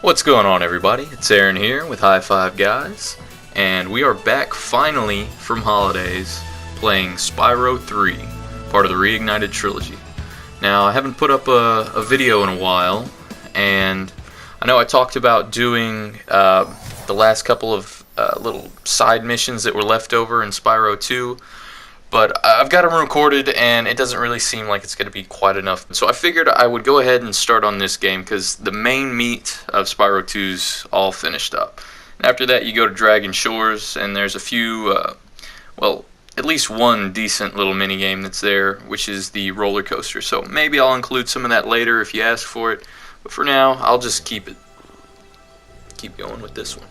What's going on, everybody? It's Aaron here with High Five Guys, and we are back finally from holidays playing Spyro 3, part of the Reignited Trilogy. Now, I haven't put up a video in a while, and I know I talked about doing the last couple of little side missions that were left over in Spyro 2, but I've got them recorded and it doesn't really seem like it's going to be quite enough. So I figured I would go ahead and start on this game because the main meat of Spyro 2's all finished up. And after that you go to Dragon Shores, and there's a few, well, at least one decent little mini game that's there, which is the roller coaster. So maybe I'll include some of that later if you ask for it. But for now, I'll just keep going with this one.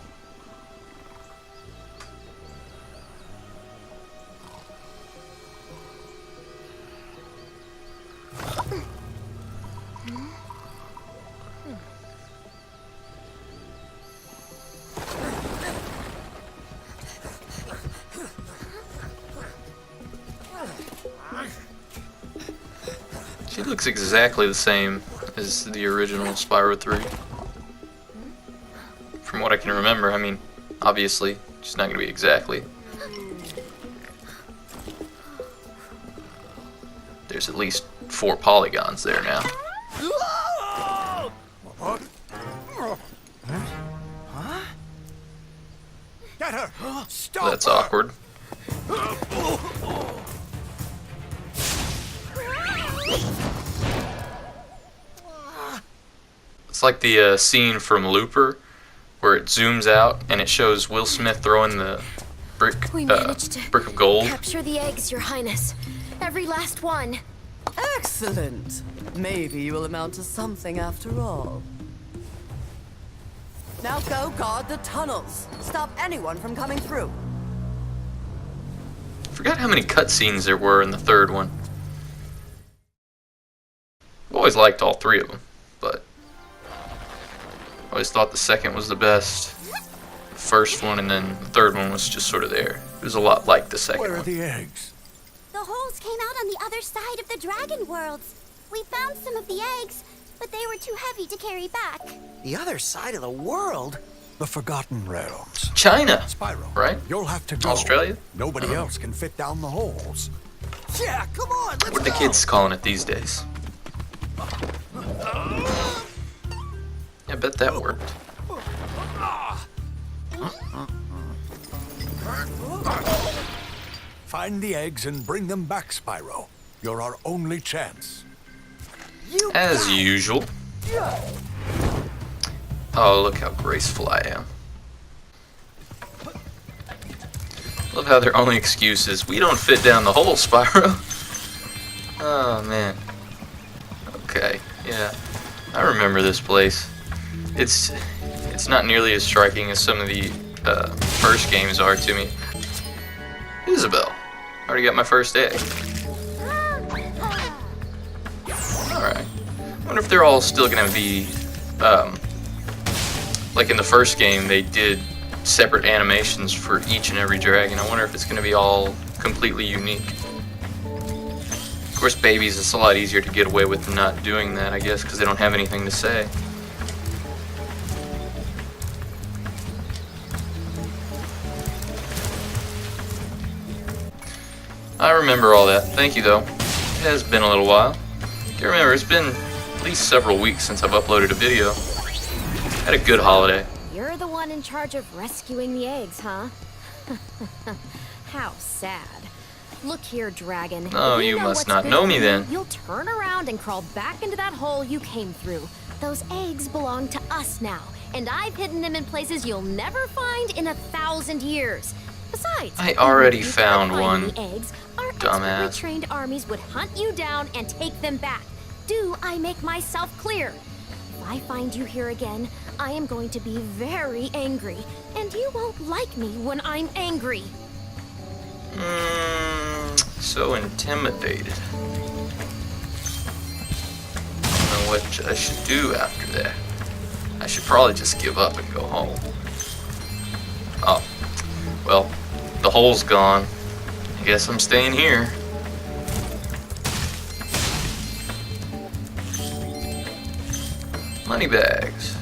She looks exactly the same as the original Spyro 3. From what I can remember, I mean, obviously, she's not going to be exactly. There's at least 4 polygons there now. What? Huh? Get her! Stop! That's awkward. It's like the scene from Looper, where it zooms out and it shows Will Smith throwing the brick of gold. Capture the eggs, Your Highness. Every last one. Excellent. Maybe you will amount to something after all. Now go guard the tunnels. Stop anyone from coming through. I forgot how many cutscenes there were in the third one. I've always liked all 3 of them, but I always thought the second was the best. The first one and then the third one was just sort of there. It was a lot like the second one. Where are the eggs? The holes came out on the other side of the dragon worlds. We found some of the eggs, but they were too heavy to carry back. The other side of the world? The Forgotten Realms. China, Spyro, right? You'll have to go. Australia? Nobody else can fit down the holes. Yeah, come on, let's What are the kids calling it these days? I bet that worked. Find the eggs and bring them back, Spyro. You're our only chance. As usual. Oh, look how graceful I am. Love how their only excuse is, we don't fit down the hole, Spyro. Oh, man. Okay, yeah. I remember this place. It's not nearly as striking as some of the first games are to me. Isabel. Already got my first egg. Alright. Wonder if they're all still gonna be like in the first game they did separate animations for each and every dragon. I wonder if it's gonna be all completely unique. Of course, babies, it's a lot easier to get away with not doing that, I guess, because they don't have anything to say. I remember all that. Thank you, though. It has been a little while. You remember, it's been at least several weeks since I've uploaded a video. Had a good holiday. You're the one in charge of rescuing the eggs, huh? How sad. Look here, Dragon. Oh, If you know must what's not good know for me you, then. You'll turn around and crawl back into that hole you came through. Those eggs belong to us now, and I've hidden them in places you'll never find in 1,000 years. Besides, I already even if you found can't find one, the eggs, our dumbass. expertly trained armies would hunt you down and take them back. Do I make myself clear? If I find you here again, I am going to be very angry, and you won't like me when I'm angry. So intimidated. I don't know what I should do after that. I should probably just give up and go home. Oh, well, the hole's gone. I guess I'm staying here. Money bags.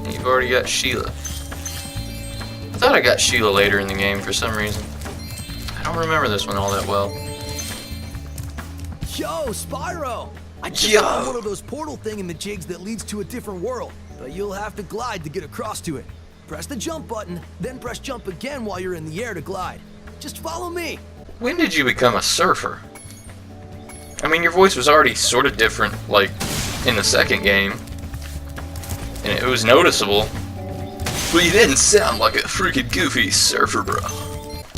You've already got Sheila. I thought I got Sheila later in the game for some reason. I don't remember this one all that well. Yo, Spyro! I just Yo. found one of those portal thingamajigs that leads to a different world, but you'll have to glide to get across to it. Press the jump button, then press jump again while you're in the air to glide. Just follow me. When did you become a surfer? I mean, your voice was already sort of different, like, in the second game. And it was noticeable. But you didn't sound like a freaking goofy surfer, bro.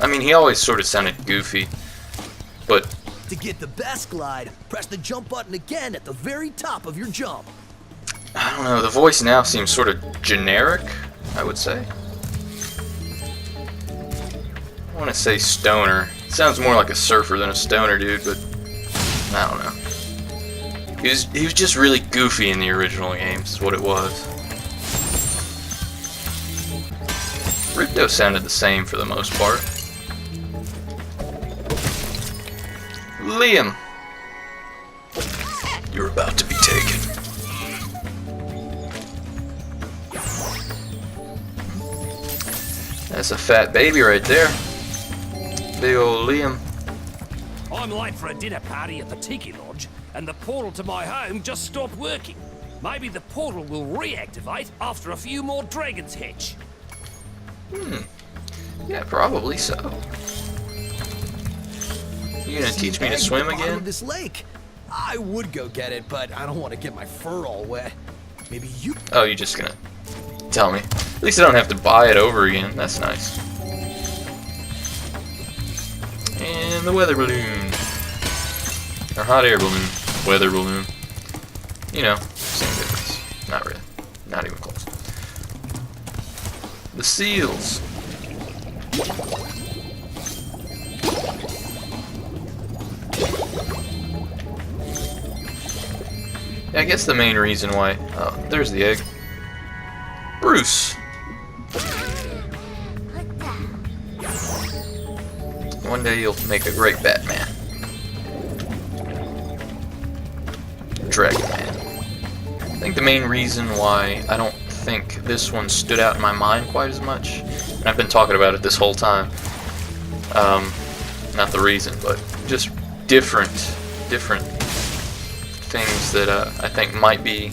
I mean, he always sort of sounded goofy. But To get the best glide, press the jump button again at the very top of your jump. I don't know, the voice now seems sort of generic, I would say. I want to say stoner. It sounds more like a surfer than a stoner dude, but I don't know. He was just really goofy in the original games, is what it was. Ripto sounded the same for the most part. Liam, you're about to be taken. That's a fat baby right there. Big old Liam. I'm late for a dinner party at the Tiki Lodge, and the portal to my home just stopped working. Maybe the portal will reactivate after a few more dragons hatch. Yeah, probably so. You gonna teach me to swim Bottom again? of this lake. I would go get it, but I don't want to get my fur all wet. Maybe you. Oh, you're just gonna tell me. At least I don't have to buy it over again. That's nice. And the weather balloon. Or hot air balloon. Weather balloon. You know, same difference. Not really. Not even close. The seals. Yeah, I guess the main reason why... Oh, there's the egg. Bruce. One day you'll make a great Batman. Dragon Man. I think the main reason why I don't think this one stood out in my mind quite as much, and I've been talking about it this whole time, not the reason, but just different things that I think might be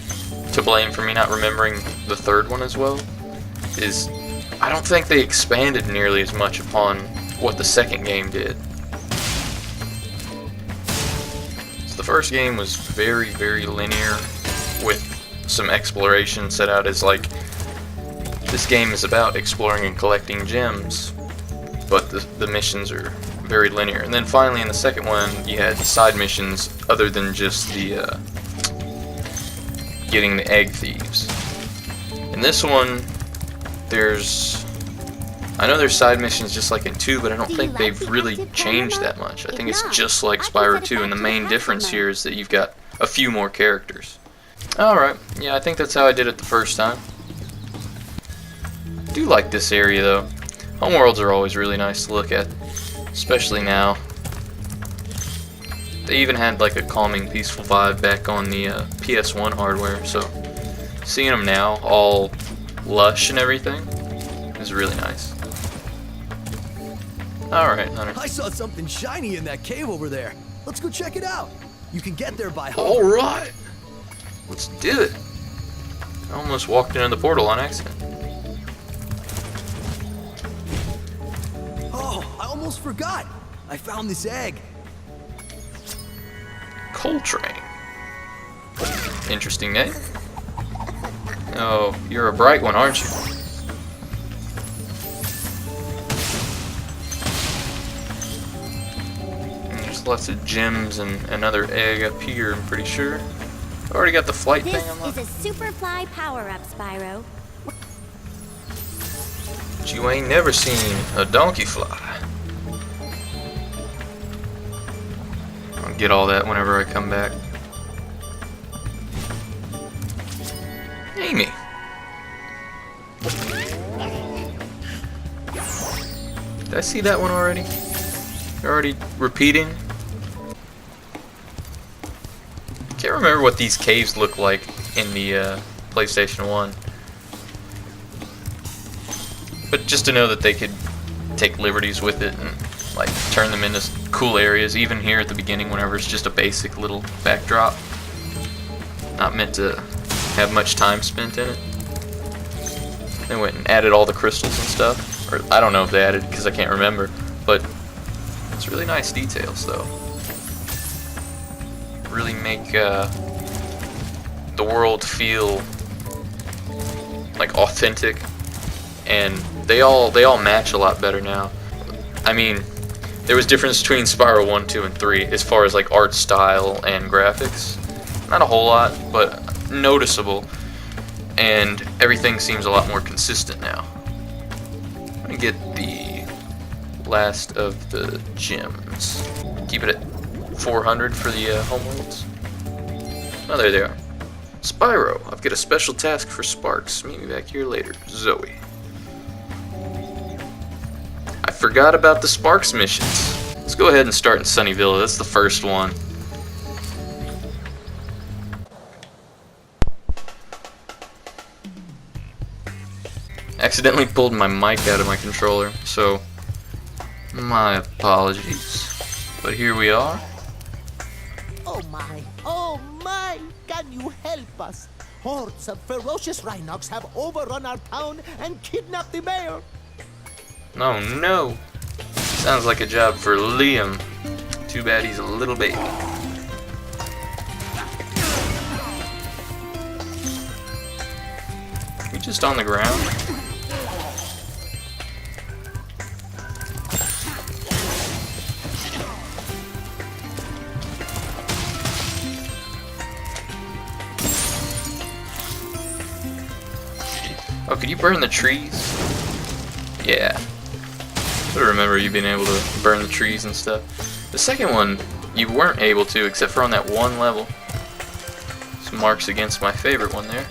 to blame for me not remembering the third one as well, is I don't think they expanded nearly as much upon what the second game did. So the first game was very, very linear, with some exploration set out as like, this game is about exploring and collecting gems, but the missions are very linear. And then finally in the second one you had side missions other than just the getting the egg thieves. In this one I know there's side missions just like in 2, but I don't think they've really changed that much. I think it's just like Spyro 2, and the main difference here is that you've got a few more characters. Alright, yeah, I think that's how I did it the first time. I do like this area though. Homeworlds are always really nice to look at, especially now. They even had like a calming, peaceful vibe back on the PS1 hardware, so seeing them now all lush and everything is really nice. Alright, Hunter. I saw something shiny in that cave over there. Let's go check it out. You can get there by hover. Alright! Let's do it! I almost walked into the portal on accident. Oh, I almost forgot. I found this egg. Coltrane. Interesting name. Oh, you're a bright one, aren't you? And there's lots of gems and another egg up here, I'm pretty sure. Already got the flight This thing unlocked. is a super fly power-up, Spyro. But you ain't never seen a donkey fly. I'll get all that whenever I come back. Amy. Did I see that one already? You're already repeating? Can't remember what these caves look like in the PlayStation 1. But just to know that they could take liberties with it and like turn them into cool areas, even here at the beginning whenever it's just a basic little backdrop. Not meant to have much time spent in it. They went and added all the crystals and stuff. Or I don't know if they added because I can't remember. But it's really nice details though. Really make the world feel like authentic, and they all match a lot better now. I mean, there was difference between Spyro 1, 2, and 3 as far as like art style and graphics. Not a whole lot, but noticeable, and everything seems a lot more consistent now. I'm gonna get the last of the gems. Keep it at 400 for the homeworlds. Oh, there they are. Spyro, I've got a special task for Sparks. Meet me back here later. Zoe. I forgot about the Sparks missions. Let's go ahead and start in Sunnyville. That's the first one. Accidentally pulled my mic out of my controller, so my apologies. But here we are. Oh my, can you help us? Hordes of ferocious Rhinox have overrun our town and kidnapped the mayor. Oh no. Sounds like a job for Liam. Too bad he's a little baby. We just on the ground? Oh, could you burn the trees? Yeah. I remember you being able to burn the trees and stuff. The second one, you weren't able to, except for on that one level. Some marks against my favorite one there.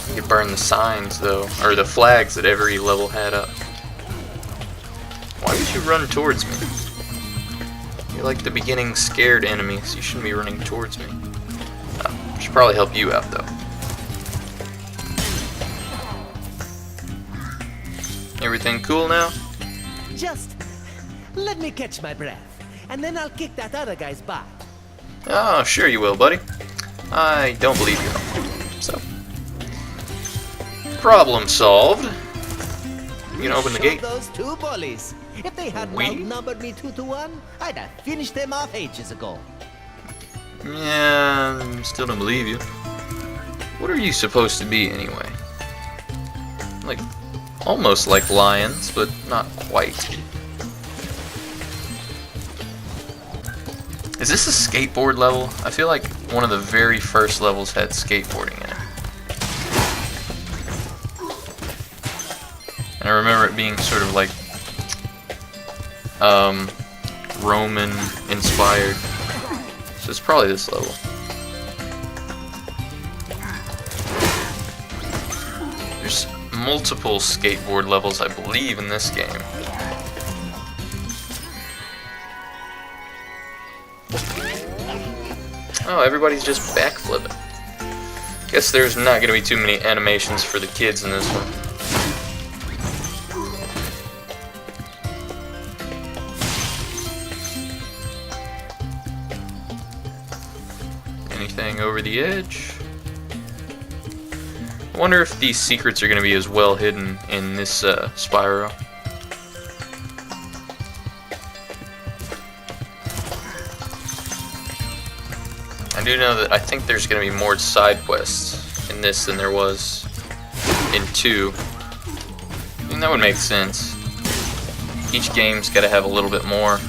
You could burn the signs, though, or the flags that every level had up. Why would you run towards me? You're like the beginning scared enemies. You shouldn't be running towards me. Should probably help you out though. Everything cool now? Just let me catch my breath, and then I'll kick that other guy's butt. Oh, sure you will, buddy. I don't believe you. So, problem solved. You can open the gate. Those two bullies. If they had outnumbered me 2-1, I'd have finished them off ages ago. Yeah, still don't believe you. What are you supposed to be anyway? Like, almost like lions, but not quite. Is this a skateboard level? I feel like one of the very first levels had skateboarding in it. And I remember it being sort of like Roman inspired. So it's probably this level. There's multiple skateboard levels, I believe, in this game. Oh, everybody's just backflipping. Guess there's not going to be too many animations for the kids in this one. Anything over the edge? I wonder if these secrets are going to be as well hidden in this Spyro. I do know that I think there's going to be more side quests in this than there was in 2. I mean, that would make sense. Each game's got to have a little bit more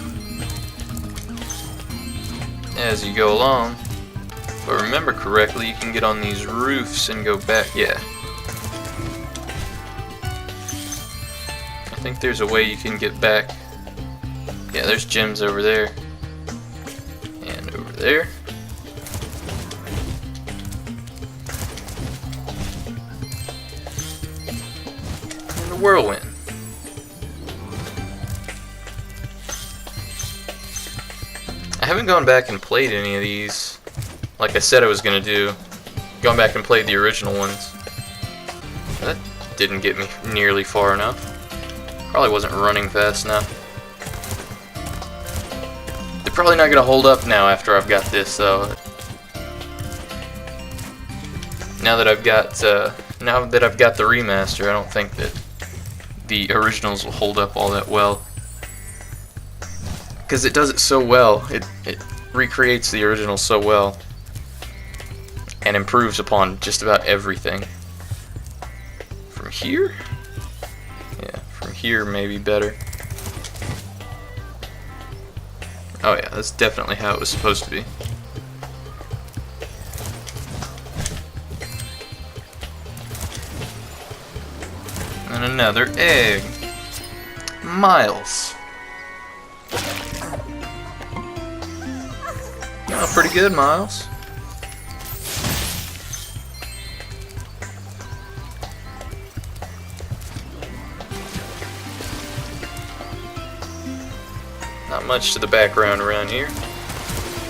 as you go along. If I remember correctly, you can get on these roofs and go back. Yeah. I think there's a way you can get back. Yeah, there's gems over there. And over there. And a whirlwind. I haven't gone back and played any of these. Like I said I was gonna gone back and played the original ones. That didn't get me nearly far enough. Probably wasn't running fast enough. They're probably not gonna hold up now after I've got this, though. Now that I've got the remaster, I don't think that the originals will hold up all that well. Because it does it so well. It recreates the original so well. And improves upon just about everything. From here? Yeah, from here maybe better. Oh yeah, that's definitely how it was supposed to be. And another egg. Miles. Oh, pretty good, Miles. Not much to the background around here.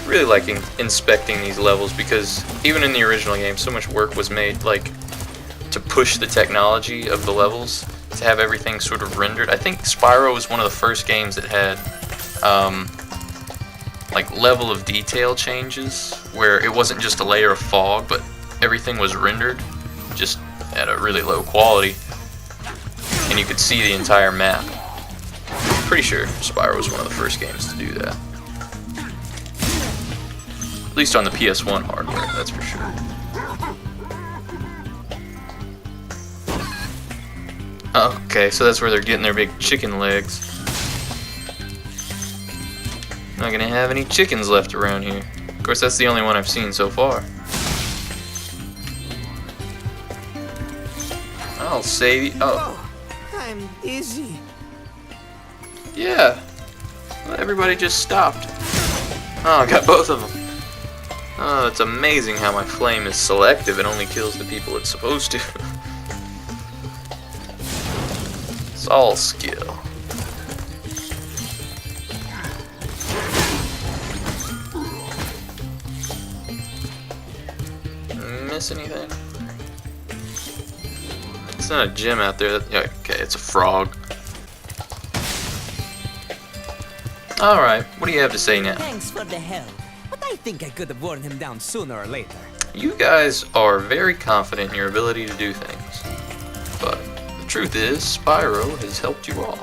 Really liking inspecting these levels because even in the original game, so much work was made, like, to push the technology of the levels, to have everything sort of rendered. I think Spyro was one of the first games that had like level of detail changes where it wasn't just a layer of fog, but everything was rendered just at a really low quality and you could see the entire map. Pretty sure Spyro was one of the first games to do that. At least on the PS1 hardware, that's for sure. Okay, so that's where they're getting their big chicken legs. Not gonna have any chickens left around here. Of course, that's the only one I've seen so far. I'll save you. Oh, I'm dizzy. yeah. Well, everybody just stopped. Oh, I got both of them. Oh, it's amazing how my flame is selective. It only kills the people it's supposed to. It's all skill. Miss anything? It's not a gem out there. Okay, it's a frog. Alright, what do you have to say now? Thanks for the help, but I think I could have worn him down sooner or later. You guys are very confident in your ability to do things. But the truth is, Spyro has helped you all.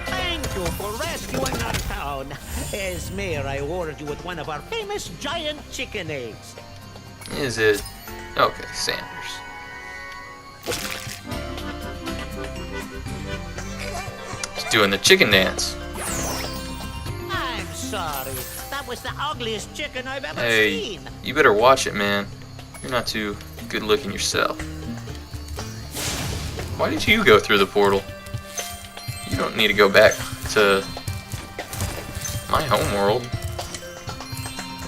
Thank you for rescuing our town. As mayor, I awarded you with one of our famous giant chicken eggs. Is it? Okay, Sanders. He's doing the chicken dance. I'm sorry. That was the ugliest chicken I've ever Hey, seen. you better watch it, man. You're not too good looking yourself. Why did you go through the portal? You don't need to go back to my homeworld.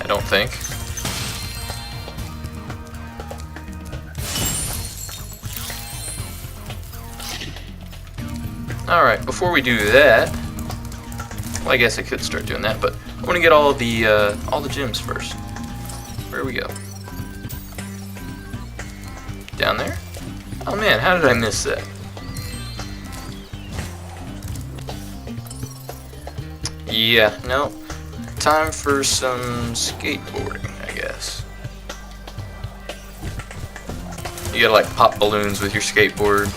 I don't think. Alright, before we do that, well, I guess I could start doing that, but I want to get all the gems first. Where do we go? Down there? Oh man, how did I miss that? Yeah, no. Time for some skateboarding, I guess. You gotta like pop balloons with your skateboard.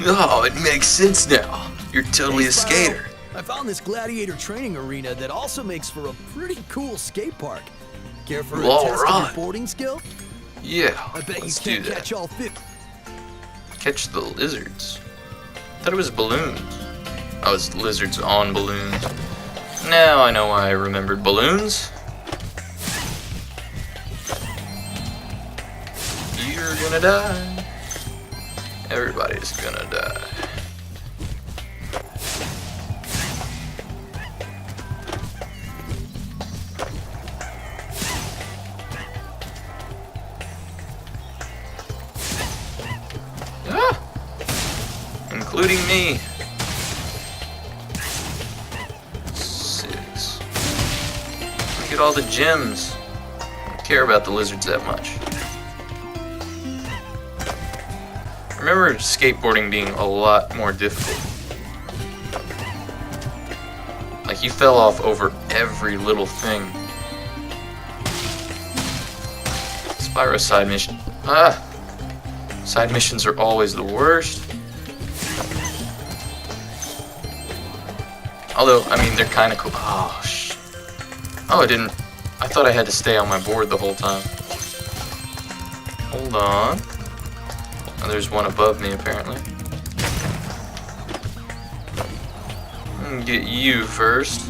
Oh, it makes sense now. You're totally Hey, a Spyro, skater. I found this gladiator training arena that also makes for a pretty cool skate park. Care for a Well, test of alright. your boarding skill? Yeah, I bet let's you do can't that. catch all 50. Catch the lizards. Thought it was balloons. Oh, it's lizards on balloons. Now I know why I remembered balloons. You're gonna die. Everybody's gonna die. Ah! Including me. 6. to get all the gems. I don't care about the lizards that much. I remember skateboarding being a lot more difficult. Like, you fell off over every little thing. Spyro side mission. Side missions are always the worst. Although, I mean, they're kind of cool. Oh, oh, I didn't. I thought I had to stay on my board the whole time. Hold on. Oh, there's one above me, apparently. I'm gonna get you first.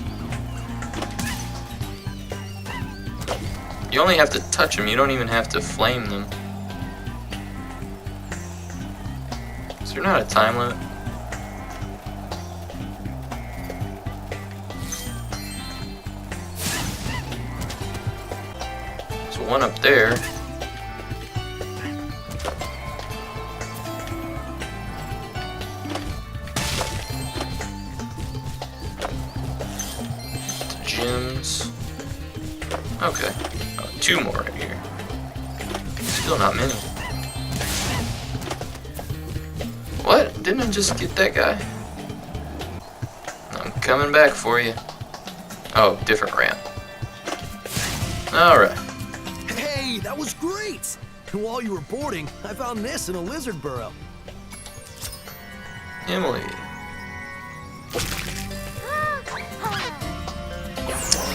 You only have to touch them, you don't even have to flame them. Is there not a time limit? There's one up there. Gems. Okay. Oh, two more right here. Still not many. What? Didn't I just get that guy? I'm coming back for you. Oh, different ramp. Alright. Hey, that was great! And while you were boarding, I found this in a lizard burrow. Emily.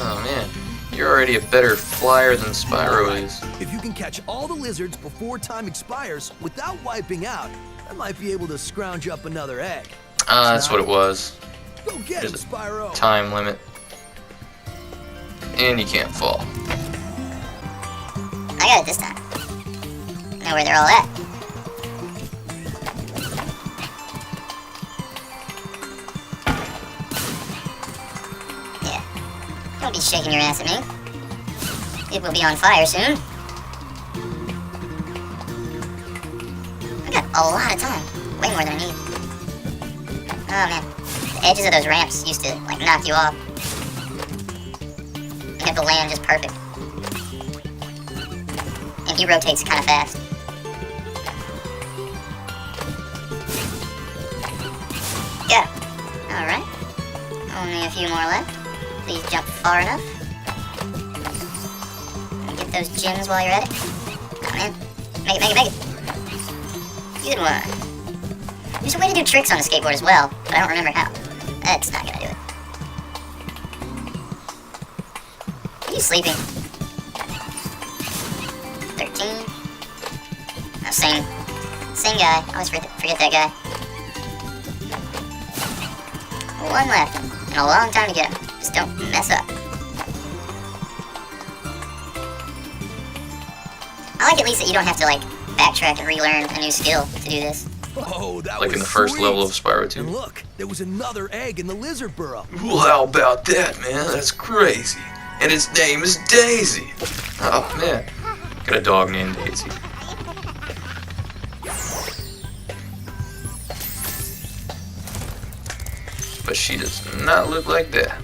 Oh man, you're already a better flyer than Spyro is. If you can catch all the lizards before time expires without wiping out, I might be able to scrounge up another egg. That's what it was. Go get him, Spyro! Time limit. And you can't fall. I got it this time. I know where they're all at. Yeah. Don't be shaking your ass at me. It will be on fire soon. I got a lot of time. Way more than I need. Oh man. The edges of those ramps used to like knock you off. You have to land just perfect. And he rotates kind of fast. Got it. Alright. Only a few more left. Please jump far enough. Get those gems while you're at it. Come in. Make it, make it, make it. Good one. There's a way to do tricks on a skateboard as well, but I don't remember how. That's not gonna do it. Are you sleeping? 13. Oh, same guy. I always forget that guy. One left, and a long time to get him. Just don't mess up. I like at least that you don't have to like backtrack and relearn a new skill to do this. Oh, that Like was in the first sweet. level of Spyro 2. And look, there was another egg in the lizard burrow. Well, how about that, man? That's crazy. And his name is Daisy. Oh, man. Got a dog named Daisy. But she does not look like that.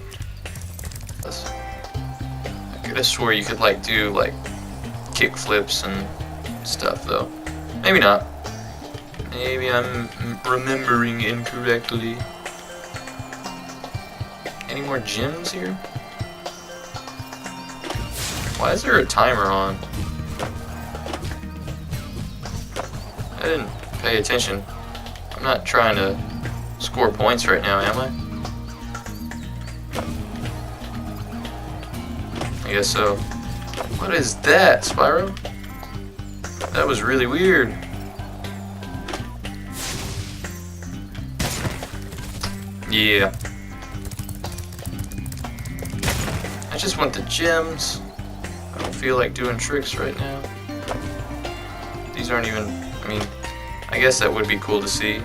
I could have swore you could, like, do, like, kick flips and stuff, though. Maybe not. Maybe I'm remembering incorrectly. Any more gems here? Why is there a timer on? I didn't pay attention. I'm not trying to score points right now, am I? I guess so. What is that, Spyro? That was really weird. Yeah. I just want the gems. I don't feel like doing tricks right now. These aren't even, I mean, I guess that would be cool to see.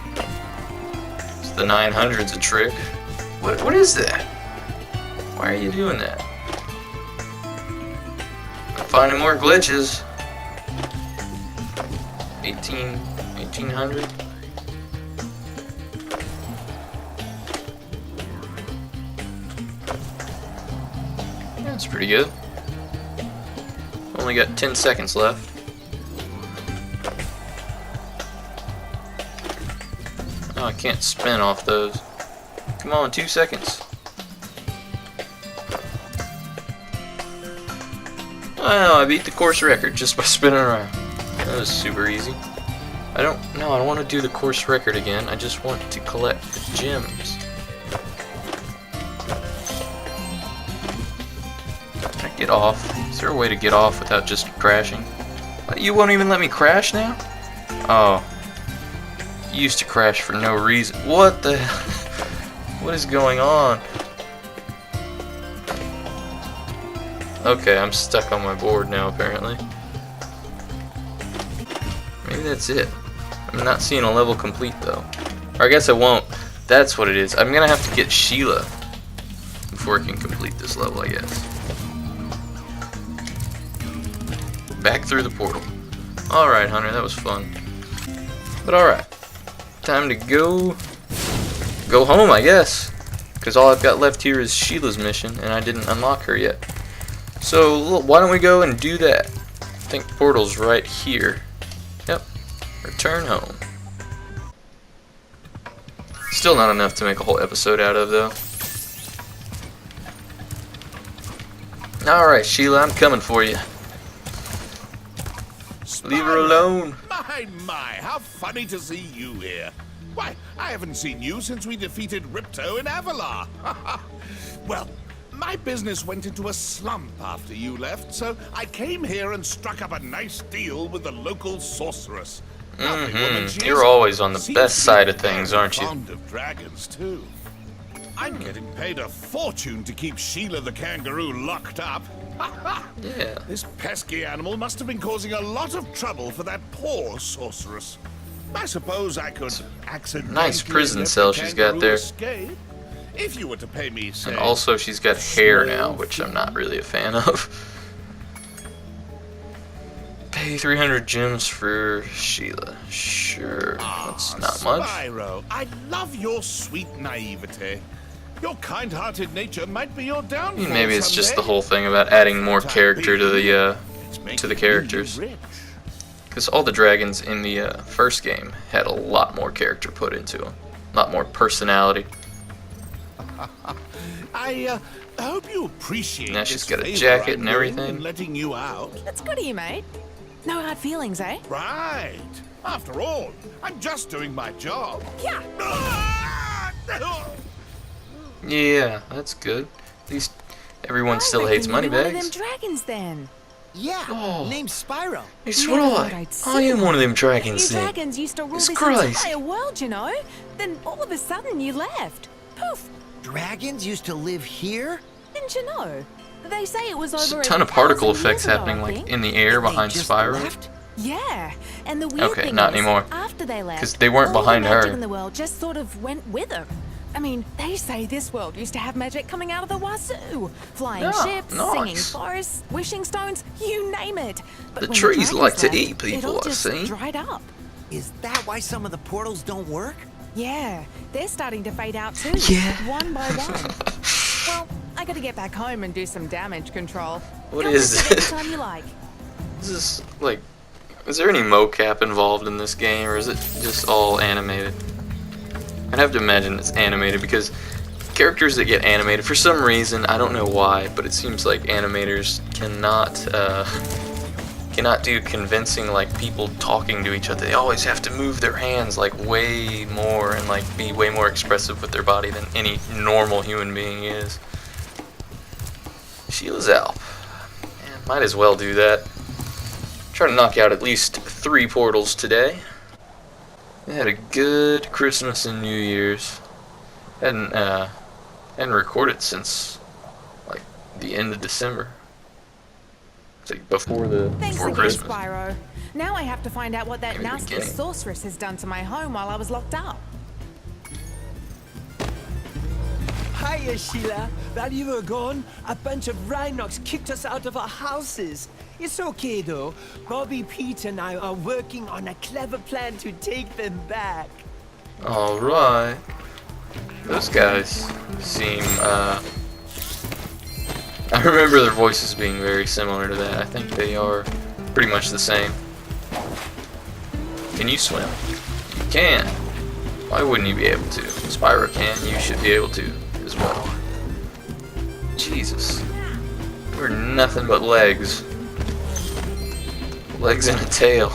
It's the 900's a trick. What is that? Why are you doing that? I'm finding more glitches. 1800. That's pretty good. only got 10 seconds left. Oh, I can't spin off those. Come on, 2 seconds. Well, I beat the course record just by spinning around. That was super easy. I don't want to do the course record again. I just want to collect the gems. Can I get off? Is there a way to get off without just crashing? You won't even let me crash now? Oh. You used to crash for no reason. What the hell? What is going on? Okay, I'm stuck on my board now apparently. Maybe that's it. I'm not seeing a level complete though. Or I guess I won't. That's what it is. I'm gonna have to get Sheila before I can complete this level, I guess. Back through the portal. Alright, Hunter, that was fun. But alright. Time to go home, I guess. Because all I've got left here is Sheila's mission, and I didn't unlock her yet. So, why don't we go and do that? I think portal's right here. Yep. Return home. Still not enough to make a whole episode out of, though. Alright, Sheila, I'm coming for you. Leave her alone. My, how funny to see you here. Why, I haven't seen you since we defeated Ripto in Avalar. Well, my business went into a slump after you left, so I came here and struck up a nice deal with the local sorceress. You're always on the best side of things, aren't you? Fond of dragons, too. I'm getting paid a fortune to keep Sheila the kangaroo locked up. Yeah. This pesky animal must have been causing a lot of trouble for that poor sorceress. I suppose I could accidentally nice prison cell she's got there. Escape, if you were to pay me, say, and also she's got hair now, which I'm not really a fan of. Pay 300 gems for Sheila. Sure, that's not much. Spyro, I love your sweet naivete. Your kind-hearted nature might be your downfall. Maybe it's just the whole thing about adding more character to the characters. Because all the dragons in the first game had a lot more character put into them, a lot more personality. I hope you appreciate. Now she's got a jacket and everything. Letting you out. That's good of you, mate. No hard feelings, eh? Right. After all, I'm just doing my job. Yeah. Yeah, that's good. At least everyone still hates moneybags. One of them dragons, then. Yeah, named Spyro. Hey, Swirl, I am one of them dragons You then. dragons used to rule It's this Christ. entire world, you know. Then all of a sudden you left. Poof. Dragons used to live here? Didn't you know? They say it was There's over a ton of particle 1,000 effects years ago, happening, I like think. in the air behind just Spyro. left? Yeah, and the weird Okay, thing not is, anymore. after they left, 'Cause they weren't all behind the magic her. in the world just sort of went with them. I mean, they say this world used to have magic coming out of the wazoo. Flying Yeah, ships, nice. singing forests, wishing stones, you name it. But The when trees dragons like to left, eat it people, all I just see. dried up. Is that why some of the portals don't work? Yeah, they're starting to fade out too. Yeah. One by one. Well, I gotta get back home and do some damage control. What Come is visit this? anytime you like. Is this like? Is there any mocap involved in this game, or is it just all animated? I'd have to imagine it's animated because characters that get animated, for some reason, I don't know why, but it seems like animators cannot do convincing like people talking to each other. They always have to move their hands like way more and like be way more expressive with their body than any normal human being is. Sheila's out. Man, might as well do that. Try to knock out at least 3 portals today. We had a good Christmas and New Year's. Hadn't recorded since like the end of December. It's like before Thanks before again, Christmas. Spyro. Now I have to find out what that Maybe the nasty beginning. sorceress has done to my home while I was locked up. Hiya, Sheila. While you were gone, a bunch of Rhinox kicked us out of our houses. It's okay, though. Bobby, Pete, and I are working on a clever plan to take them back. Alright. Those guys seem I remember their voices being very similar to that. I think they are pretty much the same. Can you swim? You can. Why wouldn't you be able to? Spyro can. You should be able to as well. Jesus. We're nothing but legs. Legs and a tail.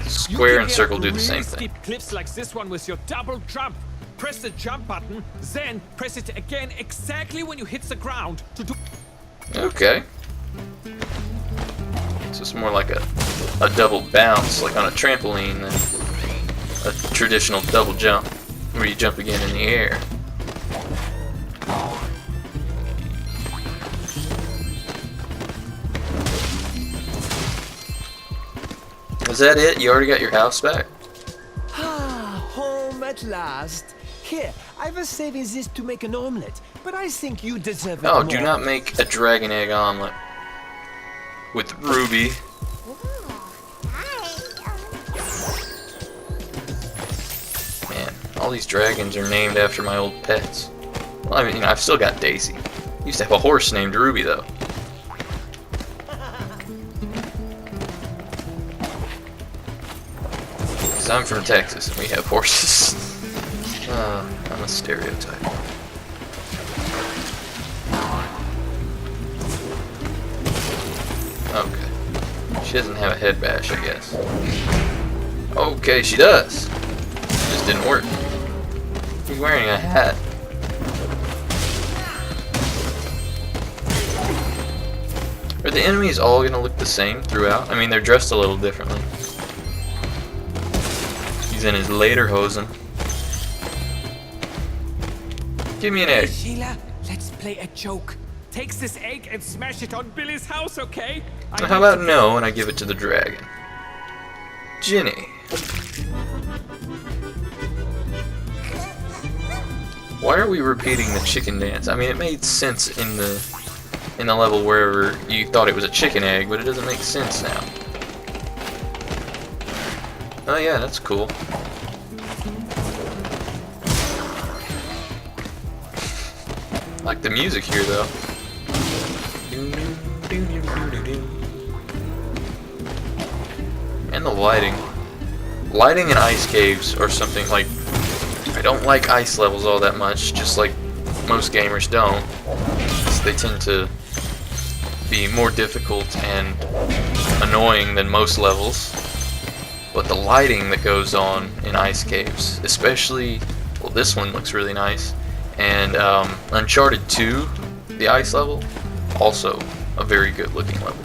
Square and circle do the same thing. Steep cliffs like this one with your double jump. Press the jump button, then press it again exactly when you hit the ground to do. Okay. So it's more like a double bounce, like on a trampoline, than a traditional double jump, where you jump again in the air. Was that it? You already got your house back? Ah, home at last. Here, I was saving this to make an omelette, but I think you deserve it Oh, more. do not make a dragon egg omelet with Ruby. Man, all these dragons are named after my old pets. Well, I mean, I've still got Daisy. Used to have a horse named Ruby, though. Because I'm from Texas and we have horses. I'm a stereotype. Okay. She doesn't have a head bash, I guess. Okay, she does. It just didn't work. She's wearing a hat. Are the enemies all gonna look the same throughout? I mean, they're dressed a little differently. He's in his lederhosen. Give me an egg. Sheila, let's play a joke. Take this egg and smash it on Billy's house, okay? How about no, and I give it to the dragon? Ginny. Why are we repeating the chicken dance? I mean, it made sense in the level wherever you thought it was a chicken egg, but it doesn't make sense now. Oh yeah, that's cool. I like the music here, though. And the lighting. Lighting in ice caves are something like... I don't like ice levels all that much, just like most gamers don't. They tend to be more difficult and annoying than most levels. But the lighting that goes on in ice caves, especially... Well, this one looks really nice. And Uncharted 2, the ice level, also a very good looking level.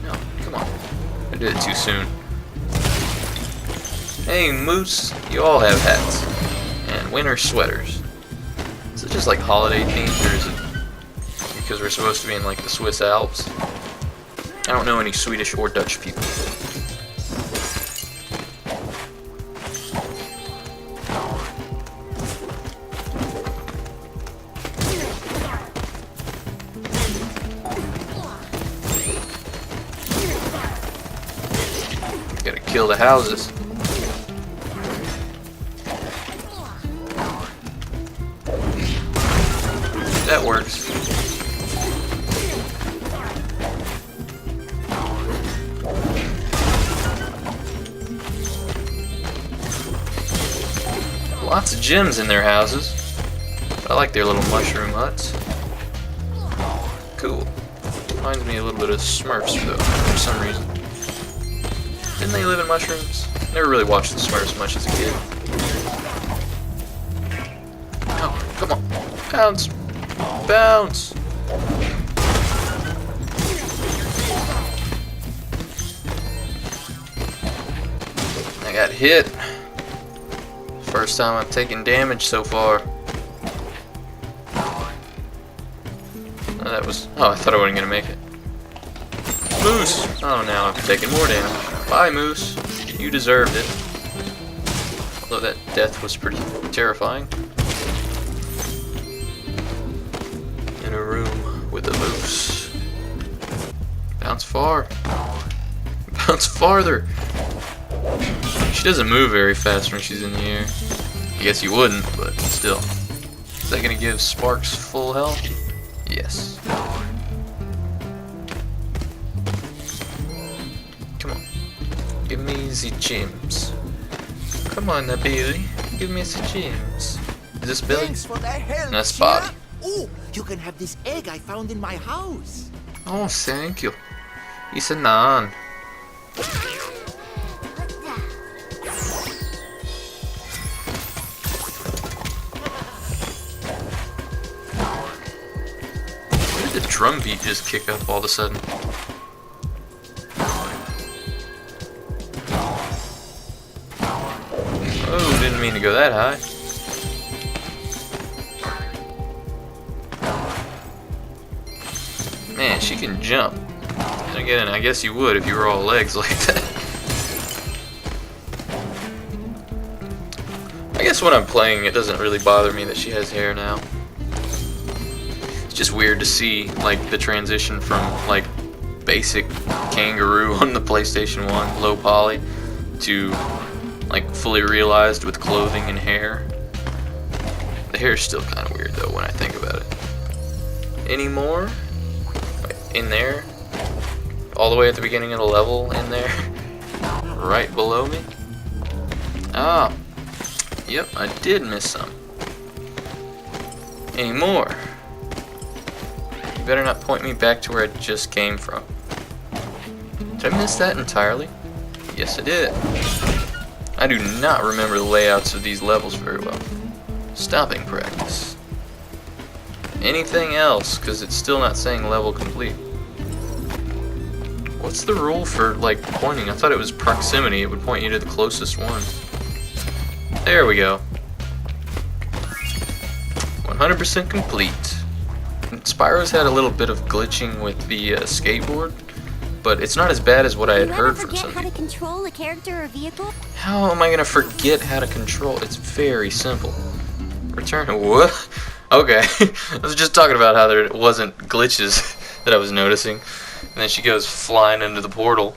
No, come on. I did it too soon. Hey Moose, you all have hats. And winter sweaters. Is it just like holiday themed, or is it because we're supposed to be in like the Swiss Alps? I don't know any Swedish or Dutch people. Gotta kill the houses. That works. Lots of gems in their houses. I like their little mushroom huts. Cool. Reminds me a little bit of Smurfs though, for some reason. Didn't they live in mushrooms? Never really watched the Smurfs much as a kid. Oh, come on. Bounce. Bounce. I got hit. First time I've taken damage so far. Oh, that was... Oh, I thought I wasn't gonna make it. Moose! Oh, now I've taken more damage. Bye, Moose. You deserved it. Although that death was pretty terrifying. In a room with a moose. Bounce far. Bounce farther. She doesn't move very fast when she's in the air. I guess you wouldn't, but still. Is that gonna give Sparks full health? Yes. Come on. Give me the gems. Come on, Billy. Give me the gems. Is this Billy? Thanks for the help, That's Sheila. Bobby. Oh, you can have this egg I found in my house. Oh, thank you. It's a naan. Where did the drum beat just kick up all of a sudden? Oh, didn't mean to go that high. Man, she can jump. And again, I guess you would if you were all legs like that. I guess when I'm playing, it doesn't really bother me that she has hair now. It's just weird to see, like, the transition from, like, basic kangaroo on the PlayStation 1, low poly, to, like, fully realized with clothing and hair. The hair's still kind of weird, though, when I think about it. Any more? In there? All the way at the beginning of the level, in there? Right below me? Ah. Yep, I did miss some. Any more? You better not point me back to where I just came from. Did I miss that entirely? Yes, I did. I do not remember the layouts of these levels very well. Stopping practice. Anything else? Because it's still not saying level complete. What's the rule for, like, pointing? I thought it was proximity. It would point you to the closest one. There we go. 100% complete. Spyro's had a little bit of glitching with the skateboard, but it's not as bad as what I had heard from some people. How to control a character or vehicle? How am I gonna forget how to control? It's very simple. Return. What? Okay. I was just talking about how there wasn't glitches that I was noticing. And then she goes flying into the portal.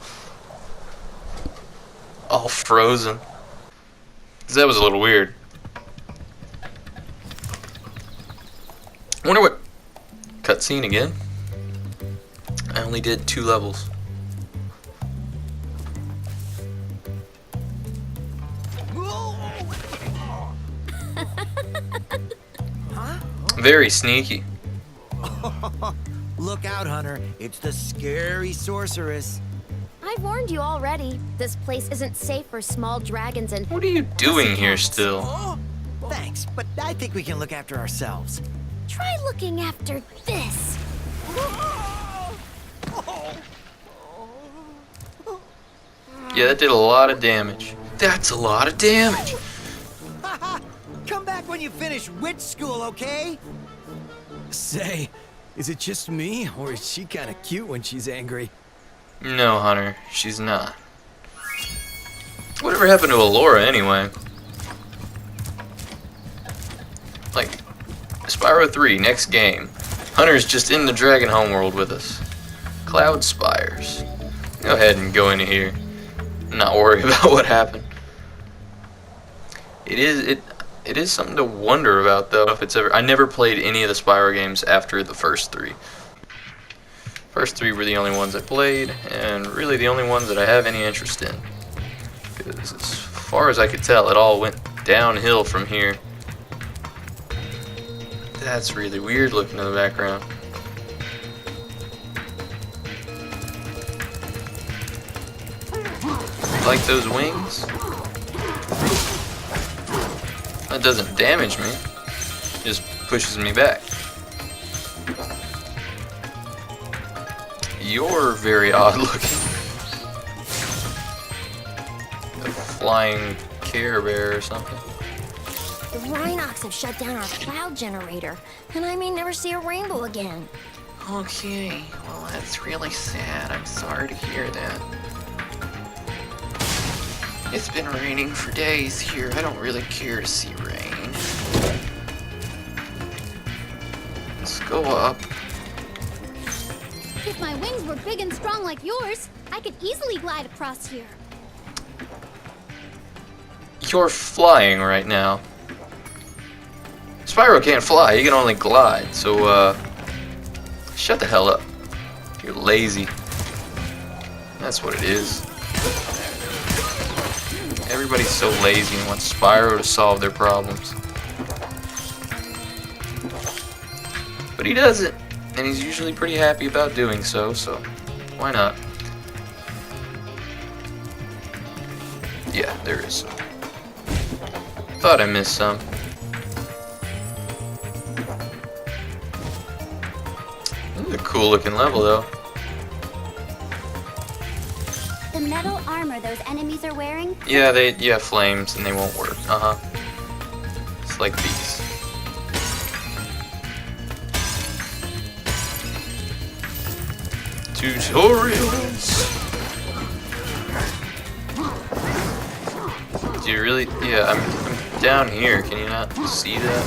All frozen. 'Cause that was a little weird. Wonder what... Cutscene again? I only did 2 levels. Very sneaky. Look out, Hunter. It's the scary sorceress. I've warned you already. This place isn't safe for small dragons and... What are you doing here still? Oh, thanks, but I think we can look after ourselves. Try looking after this. Yeah, that did a lot of damage. That's a lot of damage. Come back when you finish witch school, okay? Say, is it just me, or is she kind of cute when she's angry? No, Hunter, she's not. Whatever happened to Allura, anyway? Like, Spyro 3, next game. Hunter's just in the Dragon homeworld with us. Cloud Spires. Go ahead and go into here. Not worry about what happened. It is something to wonder about, though. If it's ever, I never played any of the Spyro games after the first 3. First 3 were the only ones I played, and really the only ones that I have any interest in. Because as far as I could tell, it all went downhill from here. That's really weird looking in the background. Like those wings? That doesn't damage me, just pushes me back. You're very odd looking. A flying Care Bear or something. The Rhinox have shut down our cloud generator, and I may never see a rainbow again. Okay, well that's really sad. I'm sorry to hear that. It's been raining for days here. I don't really care to see rain. Let's go up. If my wings were big and strong like yours, I could easily glide across here. you're flying right now. Spyro can't fly, he can only glide, so, shut the hell up. You're lazy. That's what it is. Everybody's so lazy and wants Spyro to solve their problems. But he doesn't, and he's usually pretty happy about doing so, so why not? Yeah, there is some. Thought I missed some. This is a cool looking level though. The metal armor those enemies are wearing? Yeah, they flames and they won't work. It's like these. Tutorials. Do you really? Yeah, I'm down here. Can you not see that?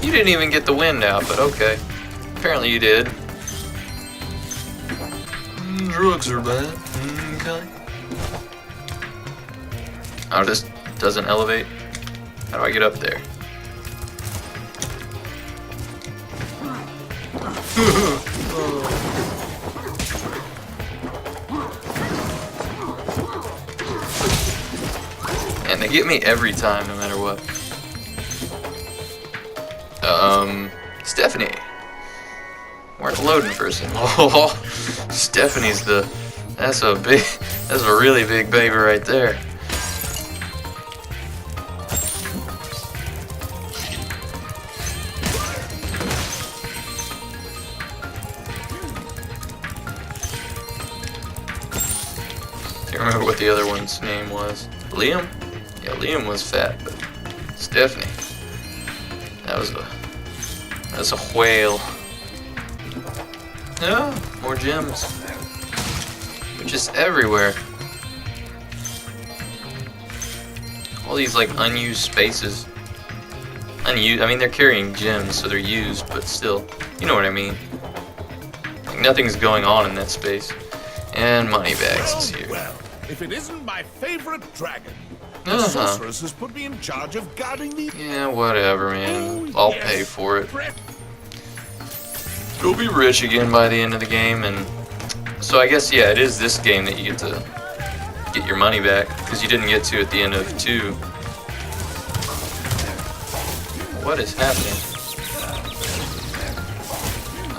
You didn't even get the wind out, but okay. Apparently you did. Drugs are bad. Okay. Oh, this doesn't elevate. How do I get up there? And they get me every time, no matter what. Stephanie. We're the loading person. Oh, Stephanie's that's a really big baby right there. Can't remember what the other one's name was. Liam? Yeah, Liam was fat, but Stephanie. That's a whale. Yeah, more gems. They're just everywhere. All these like unused spaces. Unused, I mean they're carrying gems, so they're used, but still, you know what I mean. Like nothing's going on in that space. And money bags is here. Well, if it isn't my favorite dragon. The sorceress has put me in charge of guarding the... Yeah, whatever, man. I'll pay for it. You'll be rich again by the end of the game, and so I guess, yeah, it is this game that you get to get your money back, because you didn't get to at the end of 2. What is happening?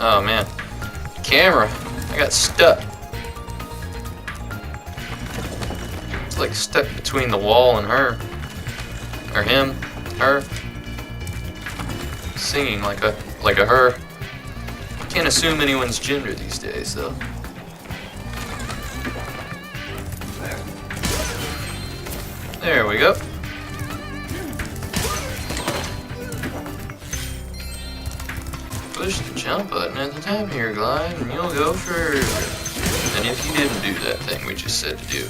Oh, man. Camera. I got stuck. It's like stuck between the wall and her. Or him. Her. Singing like a her. Can't assume anyone's gender these days, though. There we go. Push the jump button at the top here, Glide, and you'll go further. And if you didn't do that thing we just said to do.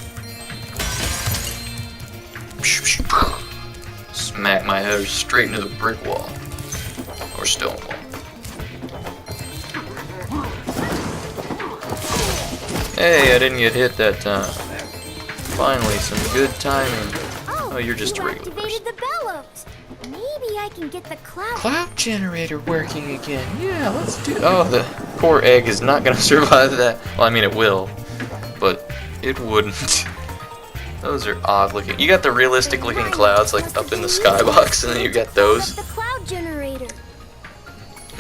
Smack my head straight into the brick wall. Or stone wall. Hey, I didn't get hit that time. Finally, some good timing. Oh, you're just a regular person. The bellows. Maybe I can get the cloud generator working again. Yeah, let's do. Oh, the poor egg is not gonna survive that. Well, I mean it will, but it wouldn't. Those are odd looking. You got the realistic looking clouds like up in the skybox, and then you got those. The cloud generator.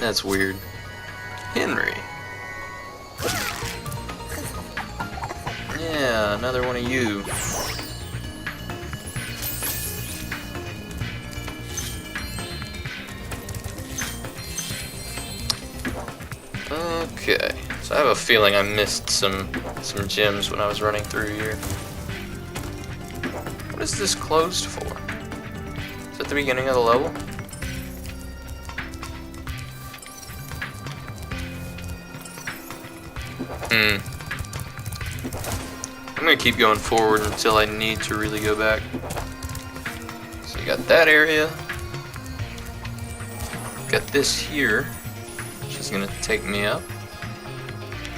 That's weird. Henry. Yeah, another one of you. Okay, so I have a feeling I missed some gems when I was running through here. What is this closed for? Is that the beginning of the level? I'm gonna keep going forward until I need to really go back. So you got that area. Got this here, which is gonna take me up.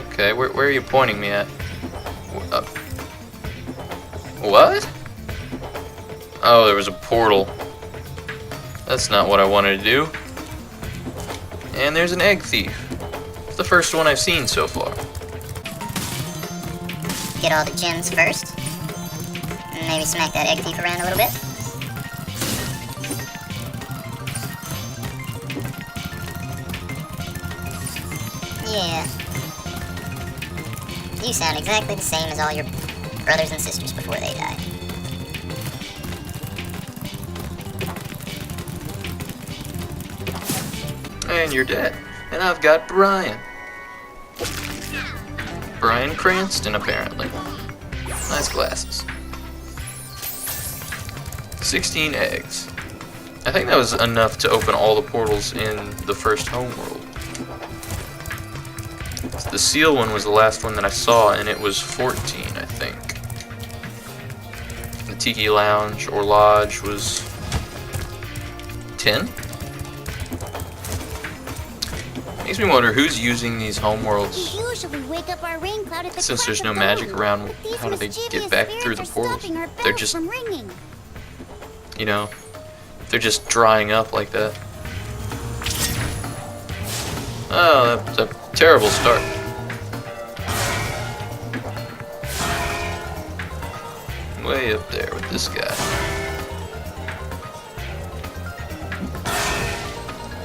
Okay, where are you pointing me at? Up. What? Oh, there was a portal. That's not what I wanted to do. And there's an egg thief. It's the first one I've seen so far. Get all the gems first. And maybe smack that egg thief around a little bit. Yeah. You sound exactly the same as all your brothers and sisters before they died. And you're dead. And I've got Brian. Brian Cranston, apparently. Nice glasses. 16 eggs. I think that was enough to open all the portals in the first homeworld. The seal one was the last one that I saw, and it was 14, I think. The Tiki Lounge or Lodge was 10? Makes me wonder who's using these homeworlds. We usually wake up our rain cloud at the Since there's crack no of magic dawn. around, These how do they mischievous get back through the spirits are portals? stopping our They're bells just, from ringing. you know, they're just drying up like that. Oh, that's a terrible start. Way up there with this guy.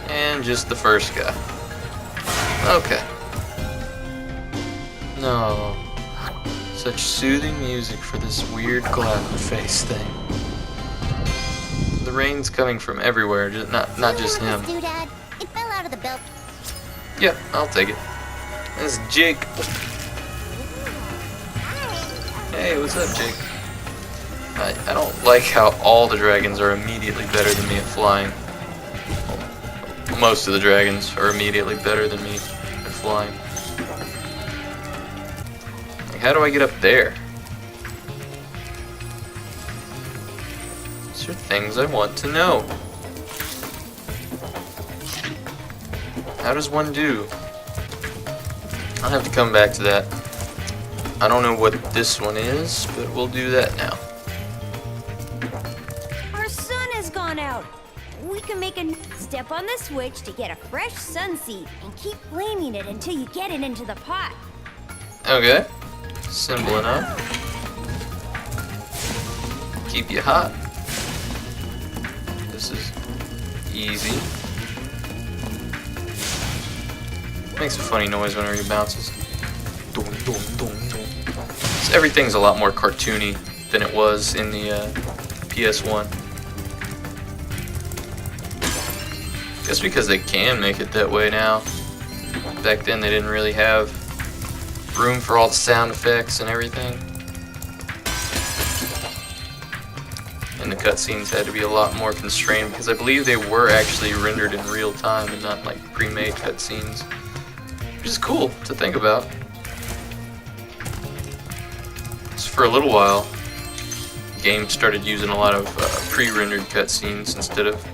And just the first guy. Okay. No. Such soothing music for this weird cloud face thing. The rain's coming from everywhere, just not just him. Doodad. It fell out of the belt. Yeah, I'll take it. This is Jake. Hey, what's up, Jake? I don't like how all the dragons are immediately better than me at flying. Well, most of the dragons are immediately better than me at flying. Like, how do I get up there? These are things I want to know. How does one do? I'll have to come back to that. I don't know what this one is, but we'll do that now. Our sun has gone out. We can make a step on the switch to get a fresh sun seed and keep flaming it until you get it into the pot. Okay. Simple enough. Keep you hot. This is easy. Makes a funny noise whenever he bounces. Dum, dum, dum, dum. So everything's a lot more cartoony than it was in the PS1. Just because they can make it that way now. Back then they didn't really have room for all the sound effects and everything. And the cutscenes had to be a lot more constrained because I believe they were actually rendered in real time and not like pre-made cutscenes. Which is cool to think about. So for a little while, games started using a lot of pre-rendered cutscenes instead of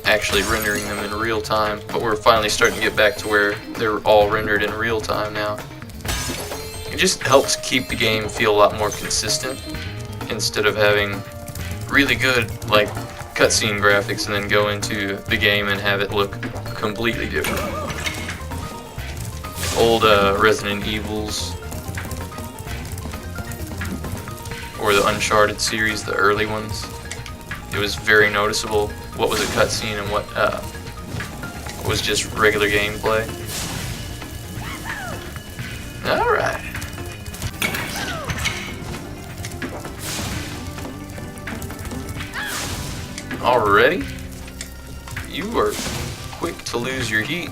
actually rendering them in real time, but we're finally starting to get back to where they're all rendered in real time now. It just helps keep the game feel a lot more consistent instead of having really good like cutscene graphics and then go into the game and have it look completely different. Old Resident Evils or the Uncharted series, the early ones. It was very noticeable what was a cutscene and what was just regular gameplay. Alright. Already? You are quick to lose your heat.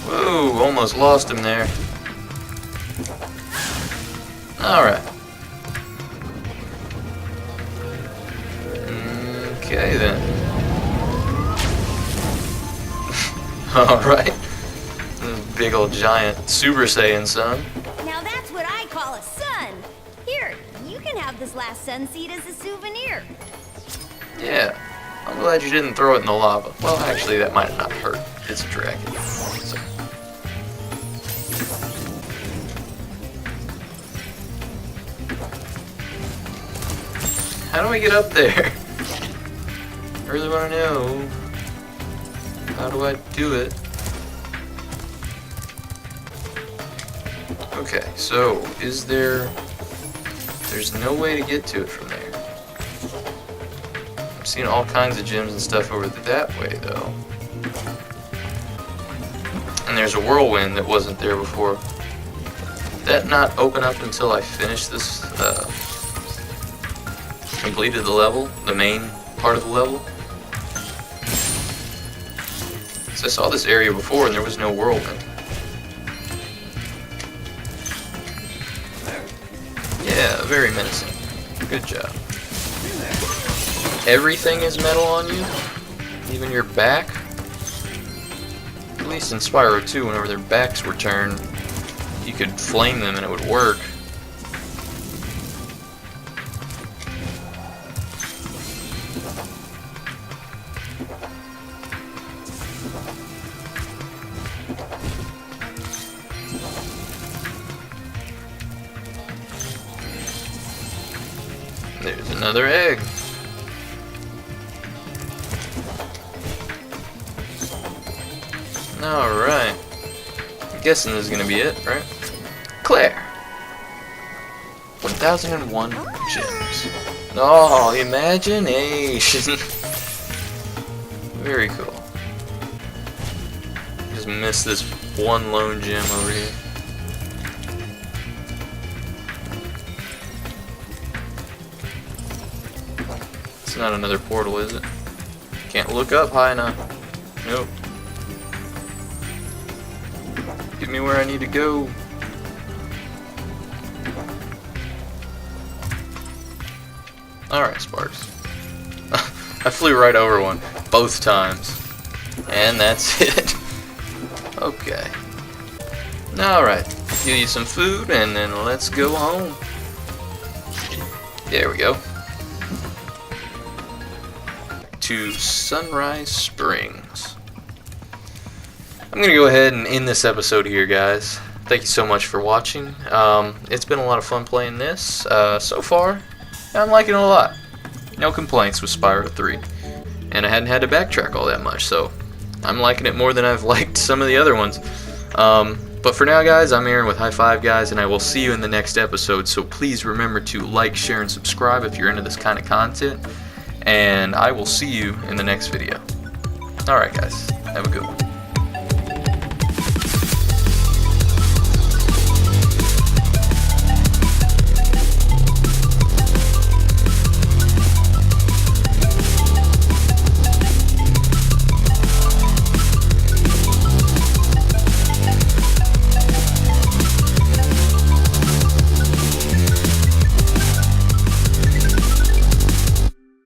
Whoa, almost lost him there. Alright. Okay then. Alright. Big old giant Super Saiyan son. Now that's what I call a sun. Here, you can have this last sun seed as a souvenir. Yeah. I'm glad you didn't throw it in the lava. Well, actually, that might not hurt. It's a dragon. So. How do I get up there? I really want to know. How do I do it? Okay, so is there... There's no way to get to it from there. I've seen all kinds of gems and stuff over that way, though. And there's a whirlwind that wasn't there before. Did that not open up until I finished this, completed the level, the main part of the level? So I saw this area before and there was no whirlwind. Yeah, very menacing. Good job. Everything is metal on you? Even your back? At least in Spyro 2, whenever their backs were turned, you could flame them and it would work. There's another egg. Alright. I'm guessing this is gonna be it, right? Claire! 1001 gems. Oh, imagination! Very cool. Just missed this one lone gem over here. It's not another portal, is it? Can't look up high enough. Nope. Get me where I need to go. Alright, Sparks. I flew right over one, both times. And that's it. Okay. Alright, give you some food and then let's go home. There we go. To Sunrise Springs. I'm gonna go ahead and end this episode here, guys. Thank you so much for watching. It's been a lot of fun playing this so far. I'm liking it a lot. No complaints with Spyro 3. And I hadn't had to backtrack all that much, so I'm liking it more than I've liked some of the other ones. But for now, guys, I'm Aaron with High Five Guys, and I will see you in the next episode. So please remember to like, share, and subscribe if you're into this kind of content. And I will see you in the next video. Alright, guys. Have a good one.